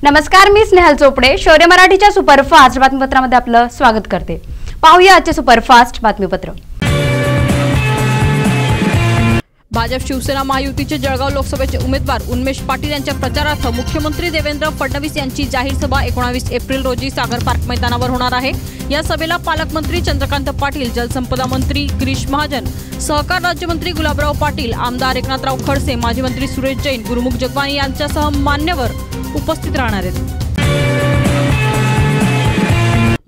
नमस्कार, मी स्नेहल चोपडे शौर्य मराठीच्या सुपरफास्ट बातमीपत्रामध्ये आपलं स्वागत करते। पाहूया आजचे सुपरफास्ट बातमीपत्र। भाजप शिवसेना महायुतीचे जळगाव लोकसभेचे उमेदवार उन्मेष पाटील यांच्या प्रचारार्थ मुख्यमंत्री देवेंद्र फडणवीस यांची जाहीर सभा 19 एप्रिल रोजी सागर पार्क मैदानावर होणार आहे। या सभेला पालकमंत्री चंद्रकांत पाटील, जलसंपदा मंत्री गिरीश महाजन, सहकार राज्यमंत्री गुलाबराव पाटील, आमदार एकनाथराव खडसे, माजी मंत्री सुरेश जैन, गुरुमुख जगवानी यांच्यासह मान्यवर उपस्थित राहणार आहेत।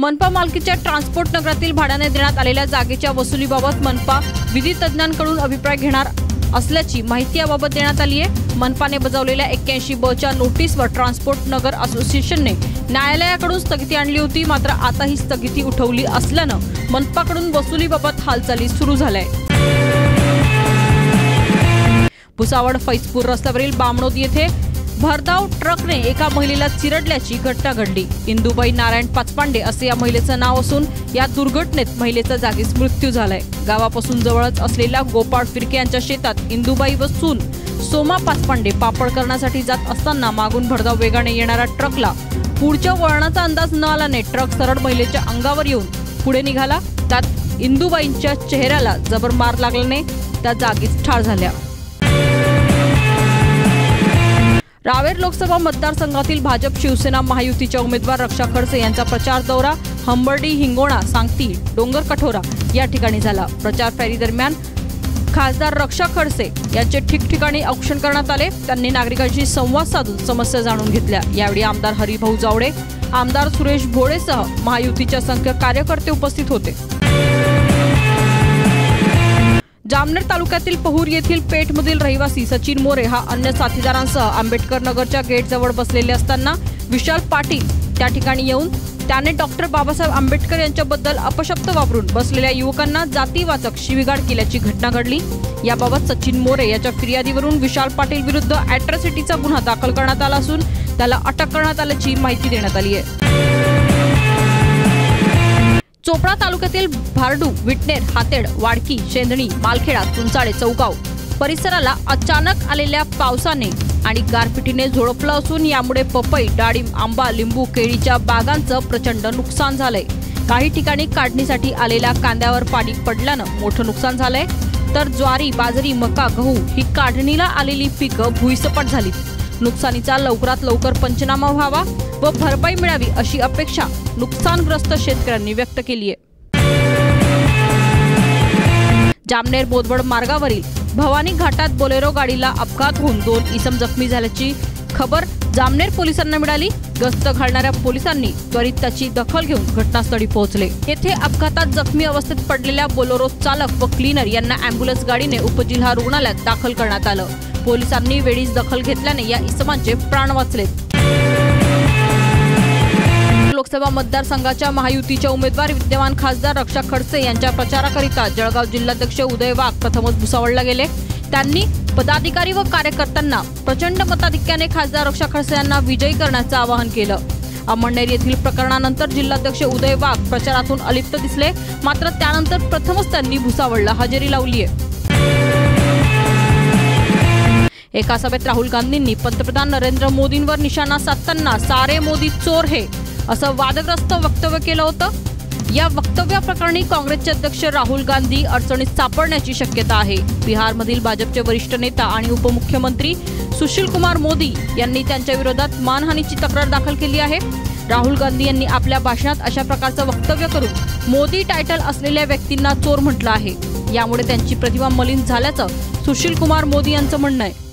मनपा मालकीच्या ट्रान्सपोर्ट नगरातील भाड्याने देण्यात आलेल्या जागेच्या वसुलीबाबत मनपा विधी तज्ञांकडून अभिप्राय घेणार असल्याची माहिती याबाबत देण्यात आली आहे। मनपाने बजावलेल्या 81 ब च्या नोटीसवर ट्रान्सपोर्ट नगर असोसिएशनने न्यायालयाकडून स्थगिती आणली होती, मात्र आता ही स्थगिती उठवली असल्यानं मनपाकडून वसुलीबाबत हालचाली सुरू झाल्या आहेत। भुसावळ फैजपूर रस्त्यावरील बामणोद येथे भरधाव ट्रकने एका महिलेला चिरडल्याची घटना घडली। इंदुबाई नारायण पाचपांडे असे या महिलेचं नाव असून या दुर्घटनेत महिलेचा जागीच मृत्यू झालाय। गावापासून जवळच असलेल्या गोपाळ फिरके यांच्या शेतात इंदुबाई व सून सोमा पाचपांडे पापड करण्यासाठी जात असताना मागून भरधाव वेगाने येणाऱ्या ट्रकला पुढच्या वळणाचा अंदाज न आल्याने ट्रक सरळ महिलेच्या अंगावर येऊन पुढे निघाला। त्यात इंदुबाईंच्या चेहऱ्याला जबर मार लागल्याने त्या जागीच ठार झाल्या। रावेर लोकसभा मतदारसंघातील भाजप शिवसेना महायुतीच्या उमेदवार रक्षा खडसे यांचा प्रचार दौरा हंबर्डी, हिंगोणा, सांगती, डोंगर कठोरा या ठिकाणी झाला। प्रचार फेरी दरम्यान खासदार रक्षा खडसे यांचे ठिकठिकाणी औक्षण करण्यात आले। त्यांनी नागरिकांशी संवाद साधून समस्या जाणून घेतल्या। यावेळी आमदार हरिभाऊ जावडे, आमदार सुरेश भोळेसह महायुतीचे असंख्य कार्यकर्ते उपस्थित होते। जामनेर तालुक्यातील पहूर येथील पेठमधील रहिवासी सचिन मोरे हा अन्य साथीदारांसह आंबेडकर नगरच्या गेटजवळ बसलेले असताना विशाल पाटील त्या ठिकाणी येऊन त्याने डॉक्टर बाबासाहेब आंबेडकर यांच्याबद्दल अपशब्द वापरून बसलेल्या युवकांना जातीवाचक शिवीगाळ केल्याची घटना घडली। याबाबत सचिन मोरे याच्या फिर्यादीवरून विशाल पाटील विरुद्ध अॅट्रॉसिटीचा गुन्हा दाखल करण्यात आला असून त्याला अटक करण्यात आल्याची माहिती देण्यात आली आहे। चोपडा तालुक्यातील भारडू, विटनेर, हातेड, वाडकी, शेंदणी, मालखेडा, चुंचाळे, चौगाव परिसराला अचानक आलेल्या पावसाने आणि गारपिटीने झोडपलं असून यामुळे पपई, डाळिंब, आंबा, लिंबू, केळीच्या बागांचं प्रचंड नुकसान झालंय। काही ठिकाणी काढणीसाठी आलेल्या कांद्यावर पाणी पडल्यानं मोठं नुकसान झालंय, तर ज्वारी, बाजरी, मका, गहू ही काढणीला आलेली पिकं भुईसपाट झाली। नुकसानीचा लवकरात लवकर पंचनामा व्हावा व भरपाई मिळावी अशी अपेक्षा नुकसानग्रस्त शेतकऱ्यांनी व्यक्त केली आहे। जामनेर बोदवड मार्गावरील भवानी घाटात बोलेरो गाडीला अपघात होऊन 2 इसम जखमी झाल्याची खबर जामनेर पोलिसांना मिळाली। गस्त घालणाऱ्या पोलिसांनी त्वरित त्याची दखल घेऊन घटनास्थळी पोहोचले। येथे अपघातात जखमी अवस्थेत पडलेल्या बोलेरो चालक व क्लीनर यांना अँब्युलन्स गाडीने उपजिल्हा रुग्णालयात दाखल करण्यात आलं। पोलिसांनी वेळीच दखल घेतल्याने या इसमांचे प्राण वाचले। लोकसभा मतदारसंघाच्या महायुतीच्या उमेदवार विद्यमान खासदार रक्षा खडसे यांच्या प्रचाराकरिता जळगाव जिल्हाध्यक्ष उदय वाघ प्रथमच भुसावळला गेले। त्यांनी पदाधिकारी व कार्यकर्त्यांना प्रचंड मताधिक्याने खासदार रक्षा खडसे यांना विजयी करण्याचं आवाहन केलं। अमळनेर येथील प्रकरणानंतर जिल्हाध्यक्ष उदय वाघ प्रचारातून अलिप्त दिसले, मात्र त्यानंतर प्रथमच त्यांनी भुसावळला हजेरी लावली आहे। एका सभेत राहुल गांधींनी पंतप्रधान नरेंद्र मोदींवर निशाणा साधताना सारे मोदी चोर हे असं वादग्रस्त वक्तव्य केलं होतं। या वक्तव्याप्रकरणी काँग्रेसचे अध्यक्ष राहुल गांधी अडचणीत सापडण्याची शक्यता आहे। बिहारमधील भाजपचे वरिष्ठ नेता आणि उपमुख्यमंत्री सुशील कुमार मोदी यांनी त्यांच्या विरोधात मानहानीची तक्रार दाखल केली आहे। राहुल गांधी यांनी आपल्या भाषणात अशा प्रकारचं वक्तव्य करून मोदी टायटल असलेल्या व्यक्तींना चोर म्हटलं आहे। यामुळे त्यांची प्रतिमा मलिन झाल्याचं सुशील कुमार मोदी यांचं म्हणणं आहे।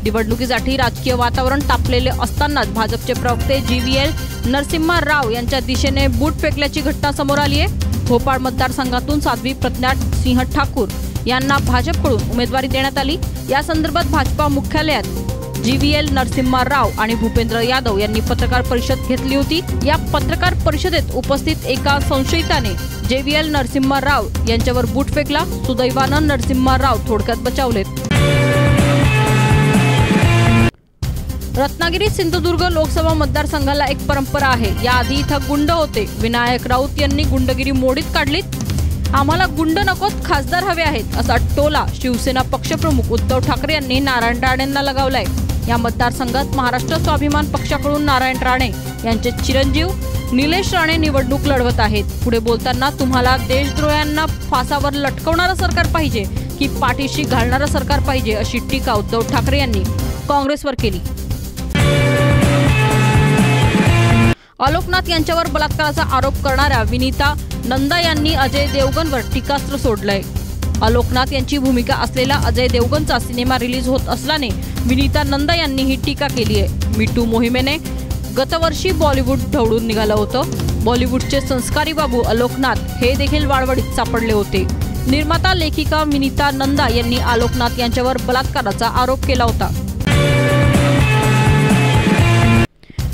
निवडणुकीसाठी राजकीय वातावरण तापलेले असतानाच भाजपचे प्रवक्ते GVL नरसिम्हा राव यांच्या दिशेने बूट फेकल्याची घटना समोर आली आहे। भोपाळ मतदारसंघातून साध्वी प्रज्ञा सिंह ठाकूर यांना भाजपकडून उमेदवारी देण्यात आली। या संदर्भात भाजपा मुख्यालयात GVL नरसिम्हा राव आणि भूपेंद्र यादव यांनी पत्रकार परिषद घेतली होती। या पत्रकार परिषदेत उपस्थित एका संशयिताने JVL नरसिम्हा राव यांच्यावर बूट फेकला। सुदैवानं नरसिम्हा राव थोडक्यात बचावलेत। रत्नागिरी सिंधुदुर्ग लोकसभा मतदारसंघाला एक परंपरा आहे। याआधी इथं गुंड होते। विनायक राऊत यांनी गुंडगिरी मोडीत काढली। आम्हाला गुंड नकोत, खासदार हवे आहेत असा टोला शिवसेना पक्षप्रमुख उद्धव ठाकरे यांनी नारायण राणेंना लगावलाय। या मतदारसंघात महाराष्ट्र स्वाभिमान पक्षाकडून नारायण राणे यांचे चिरंजीव निलेश राणे निवडणूक लढवत आहेत। पुढे बोलताना तुम्हाला देशद्रोह्यांना फासावर लटकवणारं सरकार पाहिजे की पाठीशी घालणारं सरकार पाहिजे, अशी टीका उद्धव ठाकरे यांनी काँग्रेसवर केली। आलोकनाथ यांच्यावर बलात्काराचा आरोप करणाऱ्या विनीता नंदा यांनी अजय देवगणवर टीकास्त्र सोडलंय। आलोकनाथ यांची भूमिका असलेला अजय देवगणचा सिनेमा रिलीज होत असल्याने विनीता नंदा यांनी ही टीका केली आहे। मी टू मोहिमेने गतवर्षी बॉलिवूड ढवळून निघालं होतं। बॉलिवूडचे संस्कारी बाबू आलोकनाथ हे देखील वाळवडीत सापडले होते। निर्माता लेखिका विनीता नंदा यांनी आलोकनाथ यांच्यावर बलात्काराचा आरोप केला होता।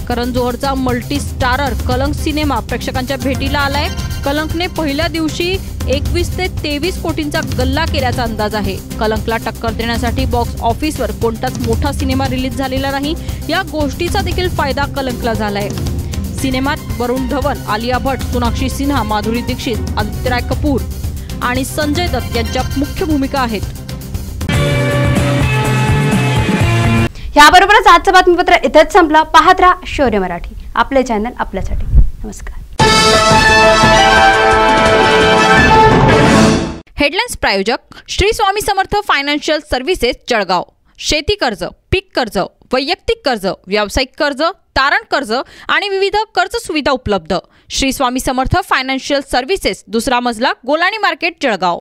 करण जोहरचा मल्टी स्टारर कलंक सिनेमा प्रेक्षकांच्या भेटीला आलाय। कलंकने पहिल्या दिवशी 21 ते 23 कोटींचा गल्ला केल्याचा अंदाज आहे। कलंकला टक्कर देण्यासाठी बॉक्स ऑफिसवर कोणताच मोठा सिनेमा रिलीज झालेला नाही, या गोष्टीचा देखील फायदा कलंकला झालाय। सिनेमात वरुण धवन, आलिया भट्ट, सोनाक्षी सिन्हा, माधुरी दीक्षित, आदित्य राय कपूर आणि संजय दत्त यांच्या मुख्य भूमिका आहेत। याबरोबरच आजचं बातमीपत्र इथेच संपला। पाहत राहा शौर्य मराठी, आपले चॅनल आपल्यासाठी। नमस्कार। हेडलाइन्स प्रायोजक श्री स्वामी समर्थ फायनान्शियल सर्व्हिसेस जळगाव। शेती कर्ज, पीक कर्ज, वैयक्तिक कर्ज, व्यावसायिक कर्ज, तारण कर्ज आणि विविध कर्ज सुविधा उपलब्ध। श्री स्वामी समर्थ फायनान्शियल सर्व्हिसेस, दुसरा मजला, गोलाणी मार्केट, जळगाव।